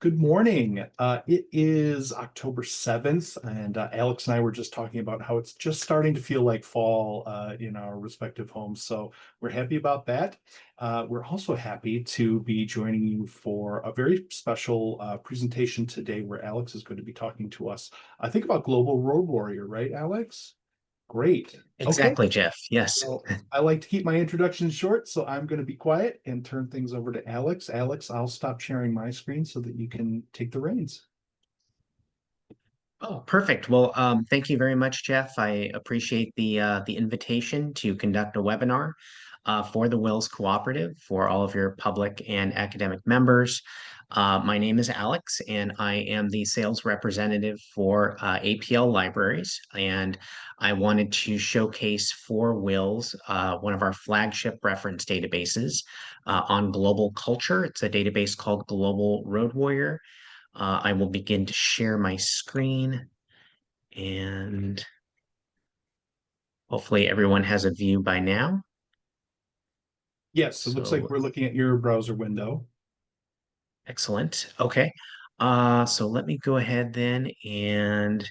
Good morning. It is October 7th, and Alex and I were just talking about how it's just starting to feel like fall in our respective homes. So we're happy about that. We're also happy to be joining you for a very special presentation today where Alex is going to be talking to us, I think, about Global Road Warrior, right, Alex? Great. Okay. Exactly, Jeff. Yes. Well, I like to keep my introductions short, so I'm going to be quiet and turn things over to Alex. Alex, I'll stop sharing my screen so that you can take the reins. Oh, perfect. Well, thank you very much, Jeff. I appreciate the invitation to conduct a webinar for the WiLS Cooperative for all of your public and academic members. My name is Alex, and I am the sales representative for APL Libraries. And I wanted to showcase for WiLS one of our flagship reference databases on global culture. It's a database called Global Road Warrior. I will begin to share my screen and hopefully everyone has a view by now. Yes, it looks like So we're looking at your browser window. excellent. Okay. So let me go ahead then and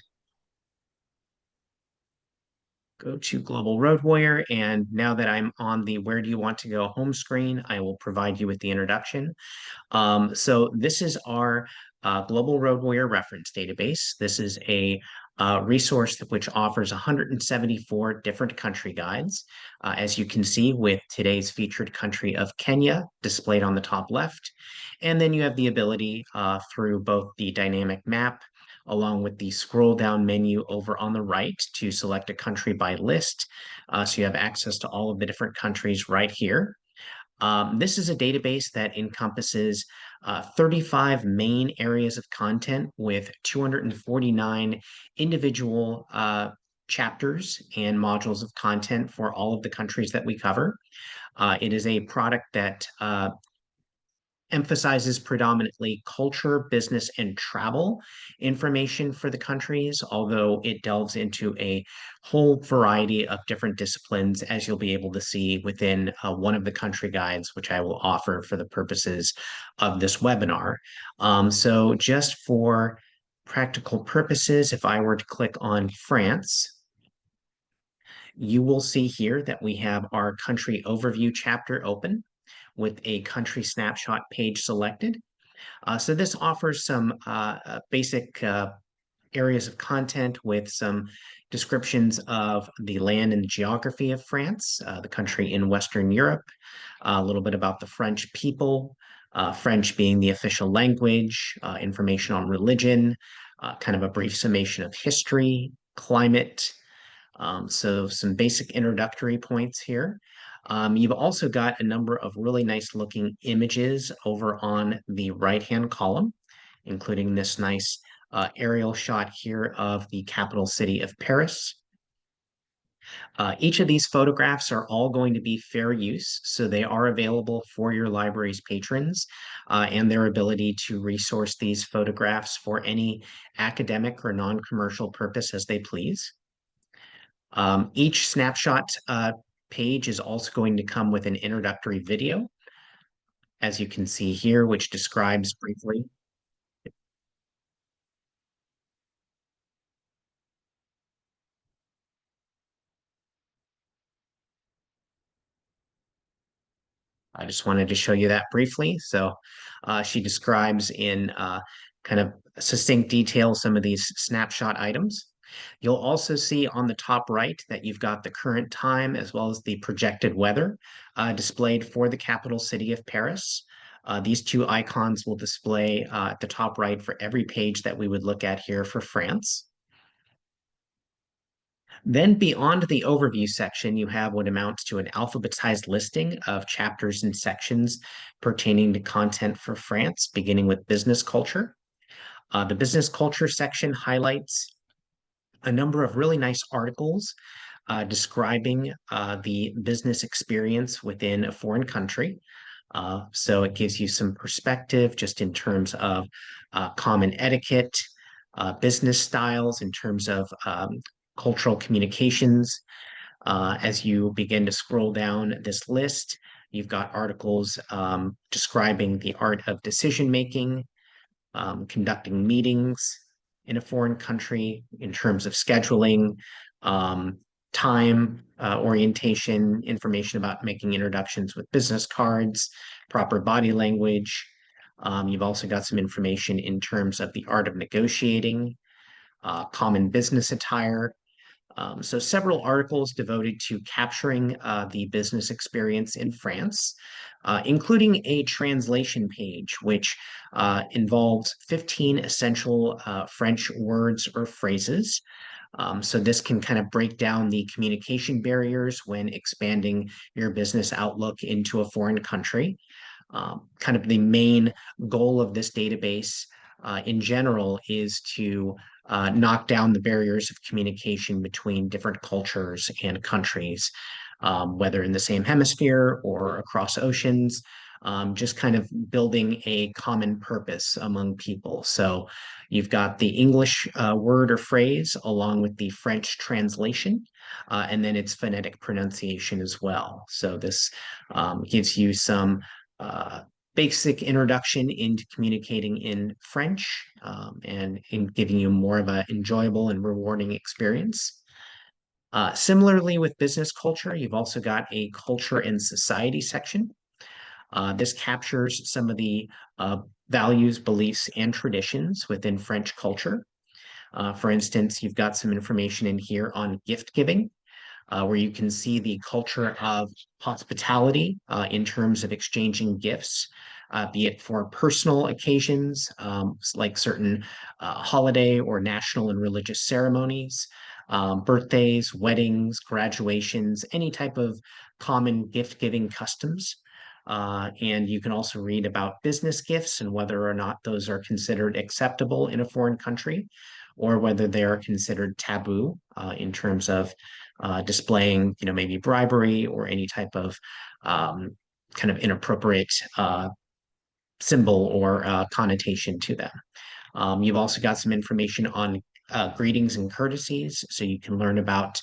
go to Global Road Warrior. And now that I'm on the where do you want to go home screen, I will provide you with the introduction. So this is our Global Road Warrior Reference Database. This is a resource which offers 174 different country guides. As you can see with today's featured country of Kenya displayed on the top left. And then you have the ability through both the dynamic map along with the scroll down menu over on the right to select a country by list. So you have access to all of the different countries right here. This is a database that encompasses 35 main areas of content with 249 individual chapters and modules of content for all of the countries that we cover. It is a product that emphasizes predominantly culture, business, and travel information for the countries, although it delves into a whole variety of different disciplines, as you'll be able to see within one of the country guides, which I will offer for the purposes of this webinar. So just for practical purposes, if I were to click on France, you will see here that we have our country overview chapter open with a country snapshot page selected. So this offers some basic areas of content with some descriptions of the land and geography of France, the country in Western Europe, a little bit about the French people, French being the official language, information on religion, kind of a brief summation of history, climate, so some basic introductory points here. You've also got a number of really nice looking images over on the right-hand column, including this nice aerial shot here of the capital city of Paris. Each of these photographs are all going to be fair use, so they are available for your library's patrons and their ability to resource these photographs for any academic or non-commercial purpose as they please. Each snapshot page is also going to come with an introductory video, as you can see here, which describes briefly. I just wanted to show you that briefly. So she describes in kind of succinct detail some of these snapshot items. You'll also see on the top right that you've got the current time as well as the projected weather displayed for the capital city of Paris. These two icons will display at the top right for every page that we would look at here for France. Then beyond the overview section, you have what amounts to an alphabetized listing of chapters and sections pertaining to content for France, beginning with business culture. The business culture section highlights a number of really nice articles describing the business experience within a foreign country. So it gives you some perspective just in terms of common etiquette, business styles, in terms of cultural communications. As you begin to scroll down this list, you've got articles describing the art of decision making, conducting meetings in a foreign country in terms of scheduling, um, time, orientation, information about making introductions with business cards, proper body language. You've also got some information in terms of the art of negotiating, common business attire. So several articles devoted to capturing the business experience in France, including a translation page, which involves 15 essential French words or phrases. So this can kind of break down the communication barriers when expanding your business outlook into a foreign country. Kind of the main goal of this database in general is to knock down the barriers of communication between different cultures and countries, whether in the same hemisphere or across oceans, just kind of building a common purpose among people. So you've got the English word or phrase along with the French translation, and then its phonetic pronunciation as well. So this gives you some uh, basic introduction into communicating in French, and in giving you more of an enjoyable and rewarding experience. Similarly, with business culture, you've also got a culture and society section. This captures some of the values, beliefs, and traditions within French culture. For instance, you've got some information in here on gift giving, where you can see the culture of hospitality in terms of exchanging gifts, be it for personal occasions, like certain holiday or national and religious ceremonies, birthdays, weddings, graduations, any type of common gift giving customs. And you can also read about business gifts and whether or not those are considered acceptable in a foreign country, or whether they are considered taboo in terms of displaying, maybe bribery or any type of kind of inappropriate symbol or connotation to them. You've also got some information on greetings and courtesies, so you can learn about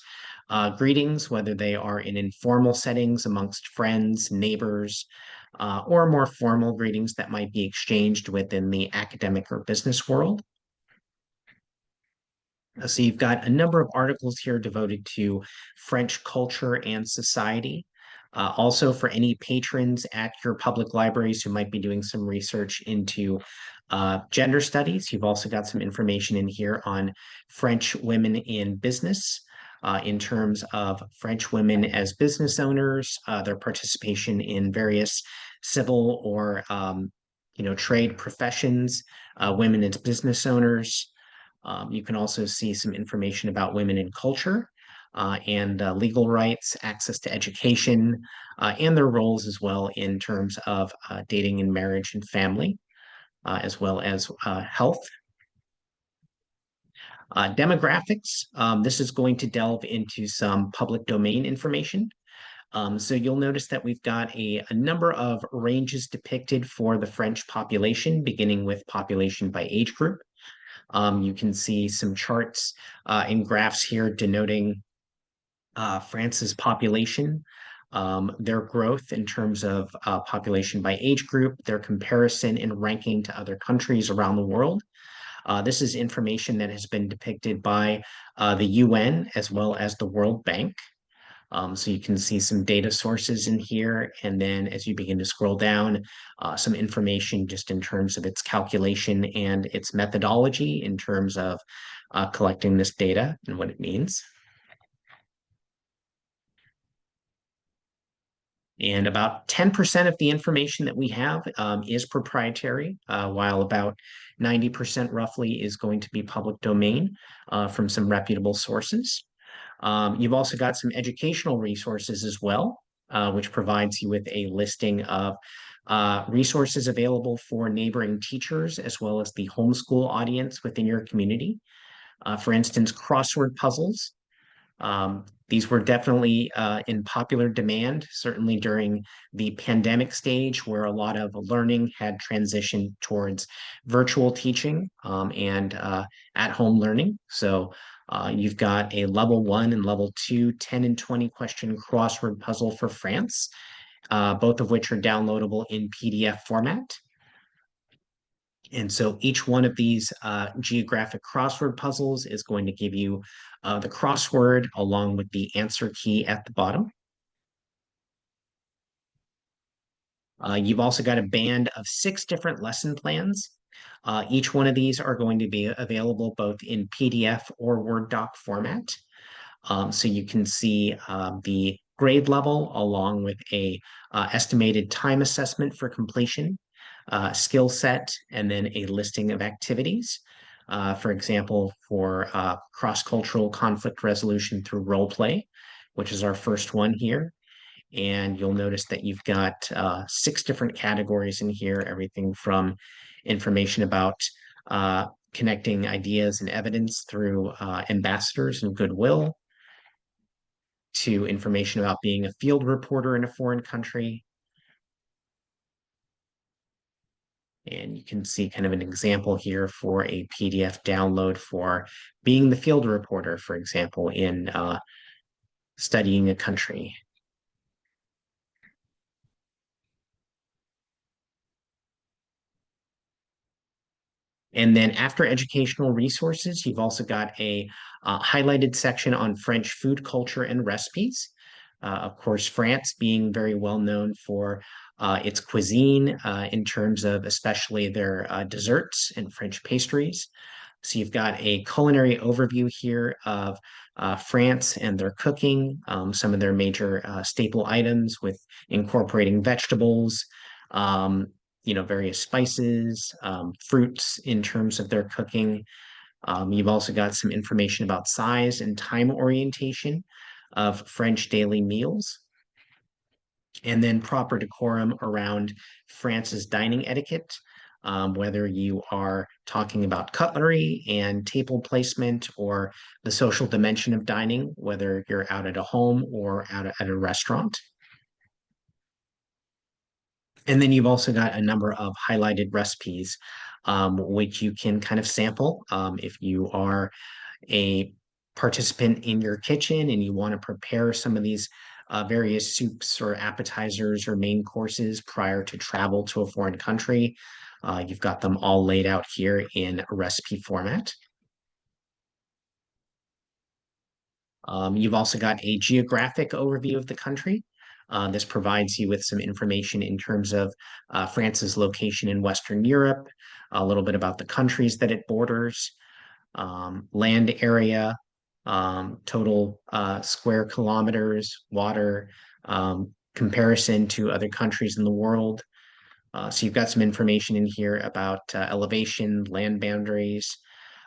greetings, whether they are in informal settings amongst friends, neighbors, or more formal greetings that might be exchanged within the academic or business world. So you've got a number of articles here devoted to French culture and society. Also, for any patrons at your public libraries who might be doing some research into gender studies, you've also got some information in here on French women in business, in terms of French women as business owners, their participation in various civil or trade professions, women as business owners. You can also see some information about women in culture, and legal rights, access to education, and their roles as well in terms of dating and marriage and family, as well as health. Demographics, this is going to delve into some public domain information. So you'll notice that we've got a number of ranges depicted for the French population, beginning with population by age group. You can see some charts and graphs here denoting France's population, their growth in terms of population by age group, their comparison and ranking to other countries around the world. This is information that has been depicted by the UN as well as the World Bank. So you can see some data sources in here. And then as you begin to scroll down, some information just in terms of its calculation and its methodology in terms of collecting this data and what it means. And about 10% of the information that we have is proprietary, while about 90% roughly is going to be public domain from some reputable sources. You've also got some educational resources as well, which provides you with a listing of resources available for neighboring teachers as well as the homeschool audience within your community. For instance, crossword puzzles. These were definitely in popular demand, certainly during the pandemic stage, where a lot of learning had transitioned towards virtual teaching and at-home learning. So you've got a level 1 and level 2 10 and 20 question crossword puzzle for France, both of which are downloadable in PDF format. And so each one of these geographic crossword puzzles is going to give you the crossword along with the answer key at the bottom. You've also got a band of 6 different lesson plans. Each one of these are going to be available both in PDF or Word doc format. So you can see the grade level along with a estimated time assessment for completion, skill set, and then a listing of activities. For example, for cross-cultural conflict resolution through role play, which is our first one here. And you'll notice that you've got 6 different categories in here, everything from information about connecting ideas and evidence through ambassadors and goodwill, to information about being a field reporter in a foreign country. And you can see kind of an example here for a PDF download for being the field reporter, for example, in studying a country. And then after educational resources, you've also got a highlighted section on French food culture and recipes. Of course, France being very well known for its cuisine in terms of especially their desserts and French pastries. So you've got a culinary overview here of France and their cooking, some of their major staple items with incorporating vegetables, um, various spices, fruits in terms of their cooking. You've also got some information about size and time orientation of French daily meals, and then proper decorum around France's dining etiquette, whether you are talking about cutlery and table placement or the social dimension of dining, whether you're out at a home or out at a restaurant. And then you've also got a number of highlighted recipes, which you can kind of sample if you are a participant in your kitchen and you want to prepare some of these various soups or appetizers or main courses prior to travel to a foreign country. You've got them all laid out here in a recipe format. You've also got a geographic overview of the country. This provides you with some information in terms of France's location in Western Europe, a little bit about the countries that it borders, land area, total square kilometers, water, comparison to other countries in the world. So you've got some information in here about elevation, land boundaries,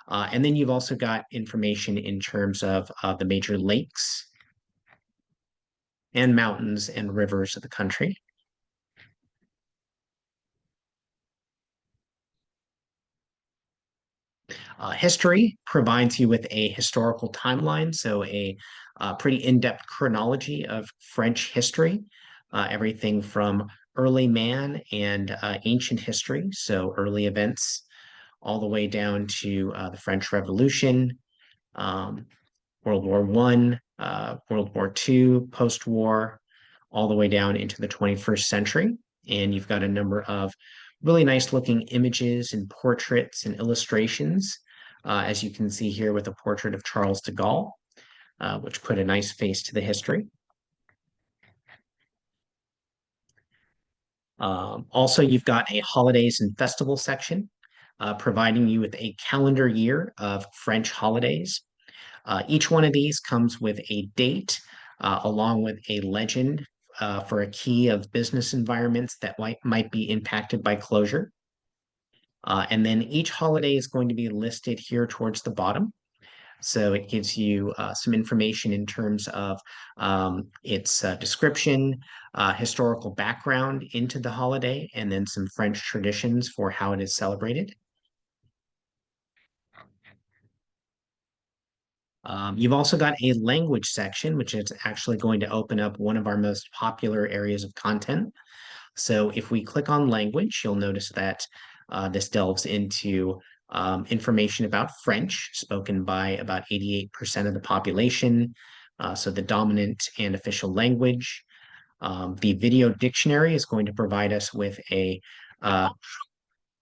and then you've also got information in terms of the major lakes and mountains and rivers of the country. History provides you with a historical timeline, so a pretty in-depth chronology of French history, everything from early man and ancient history, so early events, all the way down to the French Revolution, um, World War One, World War Two, post-war, all the way down into the 21st century. And you've got a number of really nice looking images and portraits and illustrations, as you can see here with a portrait of Charles de Gaulle, which put a nice face to the history. Also, you've got a holidays and festival section, providing you with a calendar year of French holidays. Each one of these comes with a date, along with a legend for a key of business environments that might be impacted by closure. And then each holiday is going to be listed here towards the bottom. So it gives you some information in terms of its description, historical background into the holiday, and then some French traditions for how it is celebrated. You've also got a language section, which is actually going to open up one of our most popular areas of content. So if we click on language, you'll notice that this delves into information about French, spoken by about 88% of the population. So the dominant and official language. The video dictionary is going to provide us with a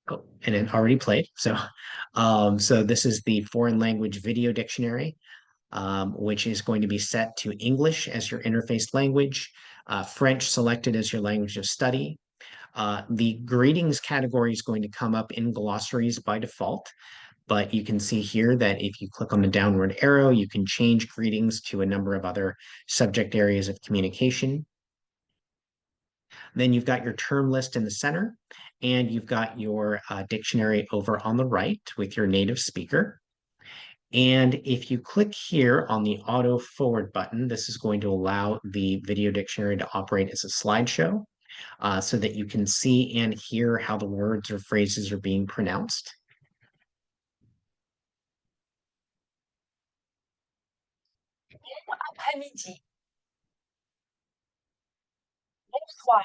Oh, and it already played. So this is the foreign language video dictionary, which is going to be set to English as your interface language, French selected as your language of study. The greetings category is going to come up in glossaries by default, but you can see here that if you click on the downward arrow, you can change greetings to a number of other subject areas of communication. Then you've got your term list in the center, and you've got your dictionary over on the right with your native speaker. And if you click here on the auto forward button, this is going to allow the video dictionary to operate as a slideshow so that you can see and hear how the words or phrases are being pronounced. Après-midi, bonsoir.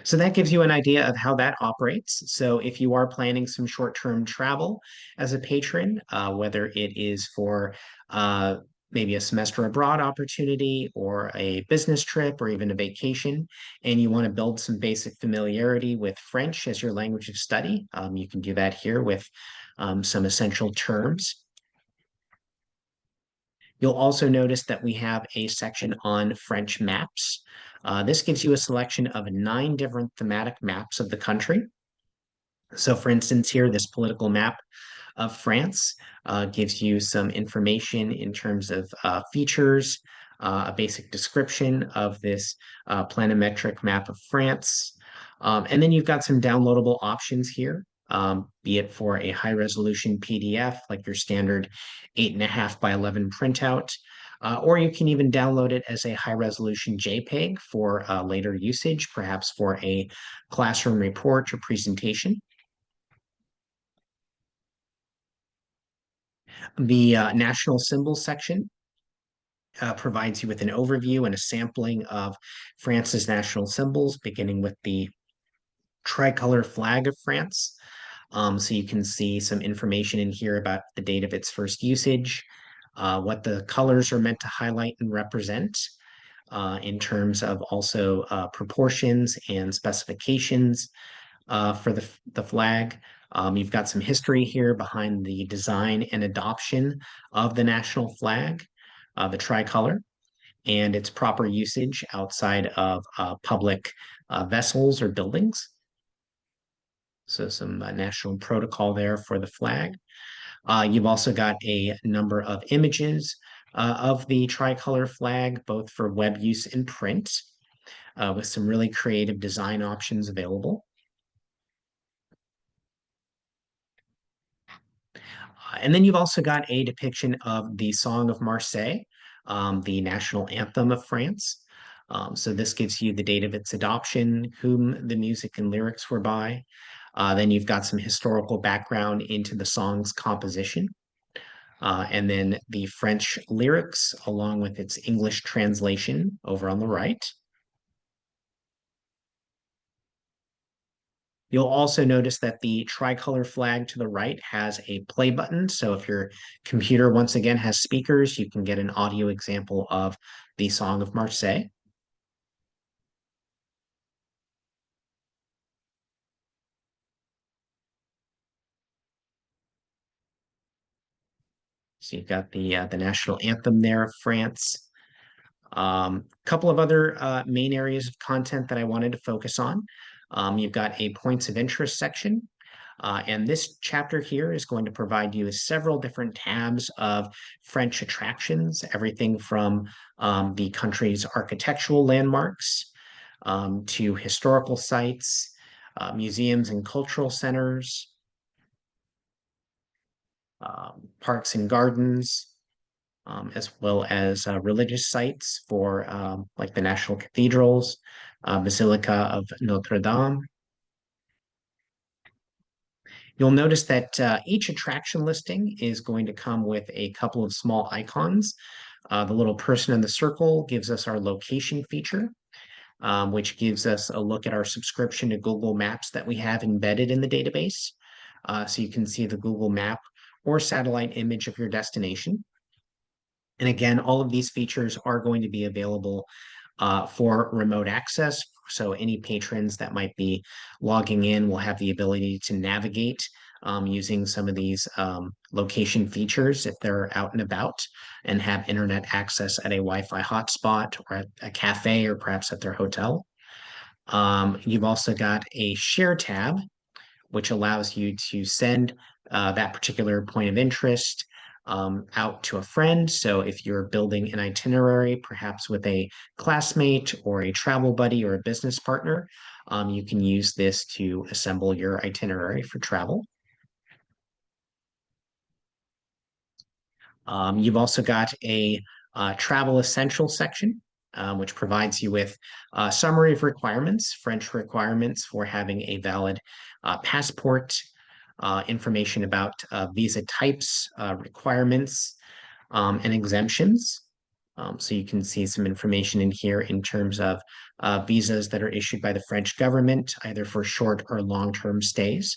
So that gives you an idea of how that operates. So if you are planning some short-term travel as a patron, whether it is for uh, maybe a semester abroad opportunity or a business trip or even a vacation, and you want to build some basic familiarity with French as your language of study, you can do that here with some essential terms. You'll also notice that we have a section on French maps. This gives you a selection of 9 different thematic maps of the country. So for instance, here, this political map of France gives you some information in terms of features, a basic description of this planimetric map of France. And then you've got some downloadable options here, be it for a high resolution PDF, like your standard 8.5 by 11 printout, or you can even download it as a high resolution JPEG for later usage, perhaps for a classroom report or presentation. The national symbols section provides you with an overview and a sampling of France's national symbols, beginning with the tricolor flag of France. So you can see some information in here about the date of its first usage, what the colors are meant to highlight and represent, in terms of also proportions and specifications for the flag. You've got some history here behind the design and adoption of the national flag, the tricolor, and its proper usage outside of public vessels or buildings. So some national protocol there for the flag. You've also got a number of images of the tricolor flag, both for web use and print, with some really creative design options available. And then you've also got a depiction of the Song of Marseille, the national anthem of France. So this gives you the date of its adoption, whom the music and lyrics were by. Then you've got some historical background into the song's composition. And then the French lyrics, along with its English translation over on the right. You'll also notice that the tricolor flag to the right has a play button. So if your computer once again has speakers, you can get an audio example of the Song of Marseille. So you've got the national anthem there of France. Couple of other main areas of content that I wanted to focus on. You've got a points of interest section. And this chapter here is going to provide you with several different tabs of French attractions, everything from the country's architectural landmarks to historical sites, museums and cultural centers, parks and gardens, as well as religious sites for like the national cathedrals, Basilica of Notre Dame. You'll notice that each attraction listing is going to come with a couple of small icons. The little person in the circle gives us our location feature, which gives us a look at our subscription to Google Maps that we have embedded in the database. So you can see the Google map or satellite image of your destination. And again, all of these features are going to be available for remote access. So any patrons that might be logging in will have the ability to navigate using some of these location features if they're out and about and have internet access at a Wi-Fi hotspot or at a cafe or perhaps at their hotel. You've also got a share tab, which allows you to send that particular point of interest out to a friend. So if you're building an itinerary, perhaps with a classmate or a travel buddy or a business partner, you can use this to assemble your itinerary for travel. You've also got a travel essential section, which provides you with a summary of requirements, French requirements for having a valid passport, information about visa types, requirements, and exemptions. So you can see some information in here in terms of visas that are issued by the French government, either for short or long-term stays.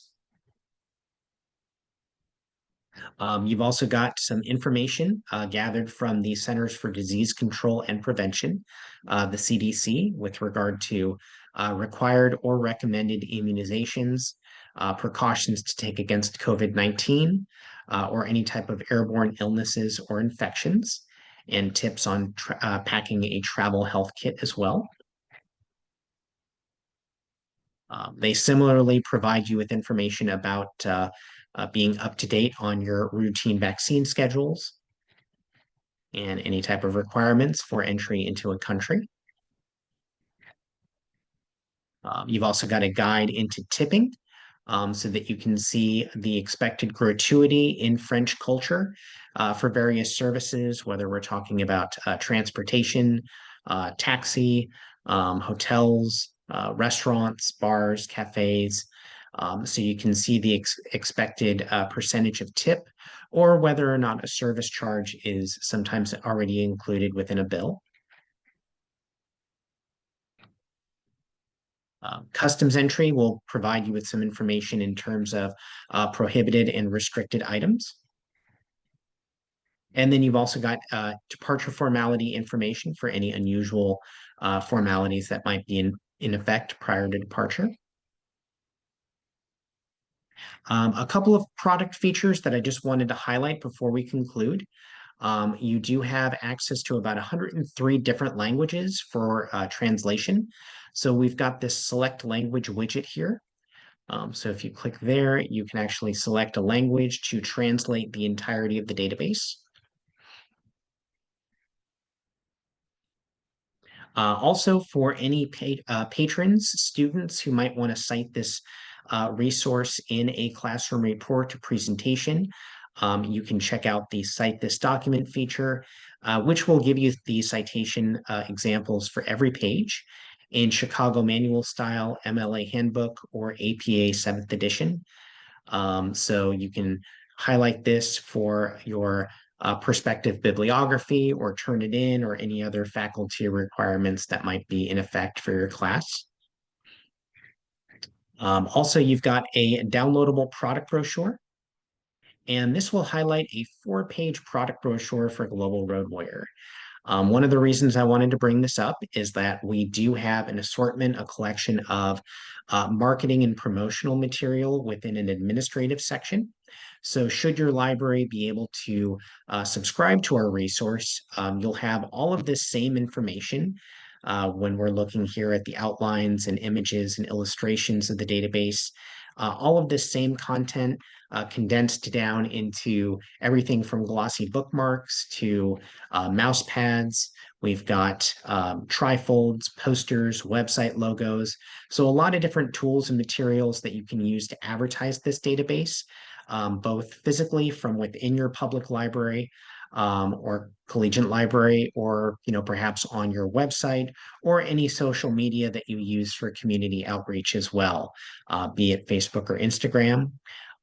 You've also got some information gathered from the Centers for Disease Control and Prevention, the CDC, with regard to required or recommended immunizations, precautions to take against COVID-19, or any type of airborne illnesses or infections, and tips on packing a travel health kit as well. They similarly provide you with information about being up to date on your routine vaccine schedules and any type of requirements for entry into a country. You've also got a guide into tipping so that you can see the expected gratuity in French culture for various services, whether we're talking about transportation, taxi, hotels, restaurants, bars, cafes. So you can see the expected percentage of tip or whether or not a service charge is sometimes already included within a bill. Customs entry will provide you with some information in terms of prohibited and restricted items. And then you've also got departure formality information for any unusual formalities that might be in effect prior to departure. A couple of product features that I just wanted to highlight before we conclude. You do have access to about 103 different languages for translation. So we've got this select language widget here. So if you click there, you can actually select a language to translate the entirety of the database. Also, for any patrons, students who might want to cite this resource in a classroom report or presentation, you can check out the Cite This Document feature, which will give you the citation examples for every page in Chicago Manual Style, MLA Handbook, or APA 7th edition. So you can highlight this for your prospective bibliography or turn it in or any other faculty requirements that might be in effect for your class. Also, you've got a downloadable product brochure, and this will highlight a 4-page product brochure for Global Road Warrior. One of the reasons I wanted to bring this up is that we do have an assortment, a collection of marketing and promotional material within an administrative section. So should your library be able to subscribe to our resource, you'll have all of this same information when we're looking here at the outlines and images and illustrations of the database. All of this same content condensed down into everything from glossy bookmarks to mouse pads. We've got trifolds, posters, website logos. So a lot of different tools and materials that you can use to advertise this database, both physically from within your public library or collegiate library, or perhaps on your website or any social media that you use for community outreach as well, be it Facebook or Instagram.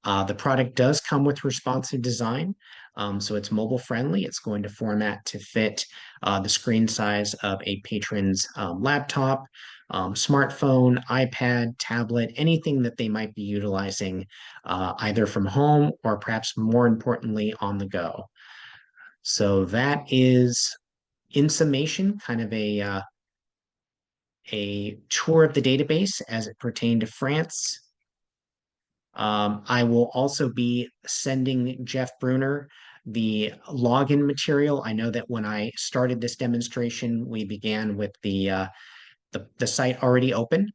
The product does come with responsive design, So it's mobile friendly. It's going to format to fit the screen size of a patron's laptop, smartphone, iPad, tablet, anything that they might be utilizing either from home or perhaps more importantly on the go. So that is, in summation, kind of a tour of the database as it pertained to France. I will also be sending Jeff Bruner the login material. I know that when I started this demonstration, we began with the site already open.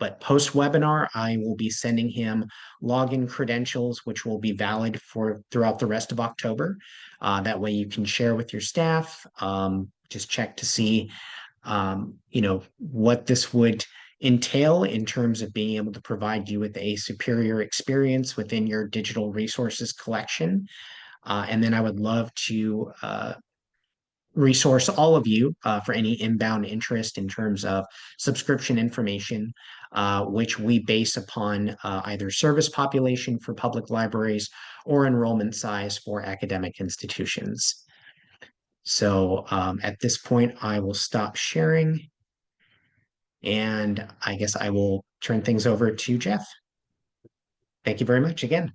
But post webinar, I will be sending him login credentials, which will be valid for throughout the rest of October. That way you can share with your staff. Just check to see what this would entail in terms of being able to provide you with a superior experience within your digital resources collection. And then I would love to resource all of you for any inbound interest in terms of subscription information, which we base upon either service population for public libraries or enrollment size for academic institutions. So at this point, I will stop sharing. And I guess I will turn things over to Jeff. Thank you very much again.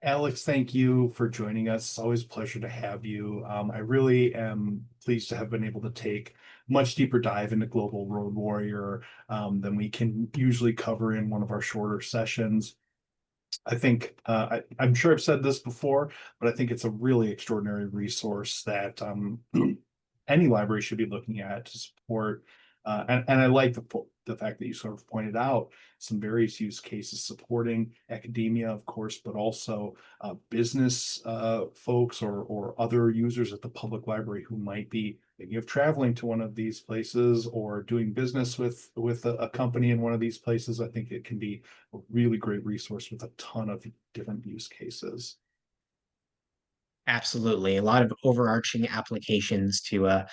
Alex, thank you for joining us. Always a pleasure to have you. I really am pleased to have been able to take much deeper dive into Global Road Warrior than we can usually cover in one of our shorter sessions. I think I'm sure I've said this before, but I think it's a really extraordinary resource that any library should be looking at to support. And I like the fact that you sort of pointed out some various use cases supporting academia, of course, but also business folks or other users at the public library who might be thinking of traveling to one of these places or doing business with a company in one of these places. I think it can be a really great resource with a ton of different use cases. Absolutely. A lot of overarching applications to a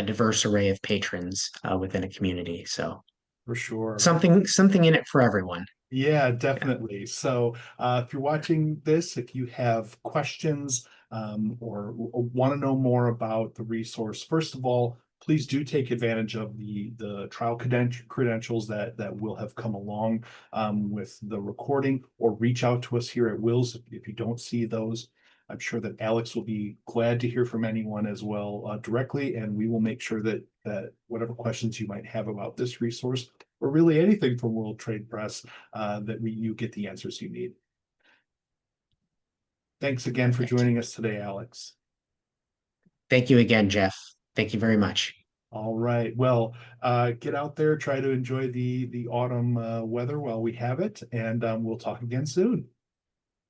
diverse array of patrons within a community. So For sure. something in it for everyone. Yeah, Yeah. definitely. So, if you're watching this, if you have questions or want to know more about the resource, first of all, please do take advantage of the trial credentials that will have come along with the recording, or reach out to us here at WiLS if you don't see those. I'm sure that Alex will be glad to hear from anyone as well directly, and we will make sure that whatever questions you might have about this resource or really anything from World Trade Press you get the answers you need. Thanks again for Perfect. joining us today, Alex. Thank you again, Jeff. Thank you very much. All right. Well, get out there, try to enjoy the autumn weather while we have it, and we'll talk again soon.